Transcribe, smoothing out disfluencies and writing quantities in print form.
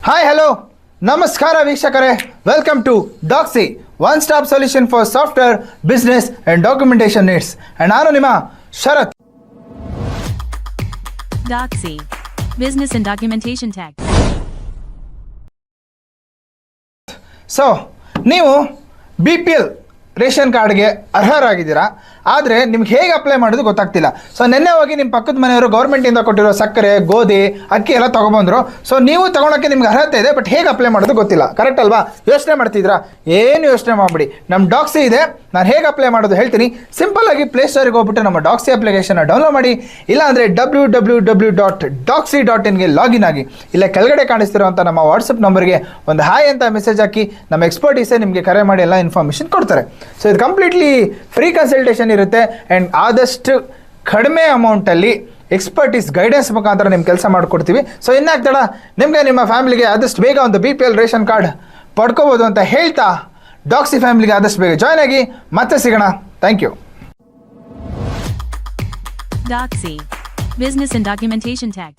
Hi hello ನಮಸ್ಕಾರ ವೀಕ್ಷಕರೇ, welcome to Doxy, one stop solution for software business and documentation needs. And ನಾನು ನಿಮ್ಮ Sharath. Doxy, Business and Documentation Tech. So ನೀವು BPL ration ಕಾರ್ಡ್ಗೆ ಅರ್ಹರಾಗಿದ್ದೀರಾ, ಆದರೆ ನಿಮ್ಗೆ ಹೇಗೆ ಅಪ್ಲೈ ಮಾಡೋದು ಗೊತ್ತಾಗ್ತಿಲ್ಲ. ಸೊ ನಿನ್ನೆ ಹೋಗಿ ನಿಮ್ಮ ಪಕ್ಕದ ಮನೆಯವರು ಗೌರ್ಮೆಂಟಿಂದ ಕೊಟ್ಟಿರೋ ಸಕ್ಕರೆ, ಗೋಧಿ, ಅಕ್ಕಿ ಎಲ್ಲ ತೊಗೊಬಂದರು. ಸೊ ನೀವು ತೊಗೊಳಕ್ಕೆ ನಿಮ್ಗೆ ಅರ್ಹತೆ ಇದೆ, ಬಟ್ ಹೇಗೆ ಅಪ್ಲೈ ಮಾಡೋದು ಗೊತ್ತಿಲ್ಲ. ಕರೆಕ್ಟ್ ಅಲ್ವಾ? ಯೋಚನೆ ಮಾಡ್ತಿದ್ರಾ? ಏನು ಯೋಚನೆ ಮಾಡಿಬಿಡಿ, ನಮ್ಮ ಡಾಕ್ಸಿ ಇದೆ. ನಾನು ಹೇಗೆ ಅಪ್ಲೈ ಮಾಡೋದು ಹೇಳ್ತೀನಿ. ಸಿಂಪಲ್ಲಾಗಿ ಪ್ಲೇಸ್ಟೋರಿಗೆ ಹೋಗ್ಬಿಟ್ಟು ನಮ್ಮ ಡಾಕ್ಸಿ ಅಪ್ಲಿಕೇಶನ್ನ ಡೌನ್ಲೋಡ್ ಮಾಡಿ, ಇಲ್ಲಾಂದರೆ www.doxy.in ಲಾಗಿನ್ ಆಗಿ. ಇಲ್ಲೇ ಕೆಳಗಡೆ ಕಾಣಿಸ್ತಿರೋಂಥ ನಮ್ಮ ವಾಟ್ಸಪ್ ನಂಬರ್ಗೆ ಒಂದು ಹಾಯ್ ಅಂತ ಮೆಸೇಜ್ ಹಾಕಿ, ನಮ್ಮ ಎಕ್ಸ್ಪರ್ಟೀಸೇ ನಿಮಗೆ ಕರೆ ಮಾಡಿ ಎಲ್ಲ ಇನ್ಫಾರ್ಮೇಷನ್ ಕೊಡ್ತಾರೆ. ಸೊ ಇದು ಕಂಪ್ಲೀಟ್ಲಿ ಫ್ರೀ ಕನ್ಸಲ್ಟೇಷನ್ ಇರುತ್ತೆ. ಆ್ಯಂಡ್ ಆದಷ್ಟು ಕಡಿಮೆ ಅಮೌಂಟಲ್ಲಿ ಎಕ್ಸ್ಪರ್ಟೀಸ್ ಗೈಡೆನ್ಸ್ ಮುಖಾಂತರ ನಿಮ್ಮ ಕೆಲಸ ಮಾಡಿಕೊಡ್ತೀವಿ. ಸೊ ಇನ್ನಾಗ್ತಡ ನಿಮಗೆ ನಿಮ್ಮ ಫ್ಯಾಮಿಲಿಗೆ ಆದಷ್ಟು ಬೇಗ ಒಂದು BPL ರೇಷನ್ ಕಾರ್ಡ್ ಪಡ್ಕೋಬೋದು ಅಂತ ಹೇಳ್ತಾ, ಡಾಕ್ಸಿ ಫ್ಯಾಮಿಲಿಗೆ ಆದಷ್ಟು ಬೇಗ ಜಾಯ್ನ್ ಆಗಿ. ಮತ್ತೆ ಸಿಗೋಣ. Thank you. Doxy, Business and Documentation Tech.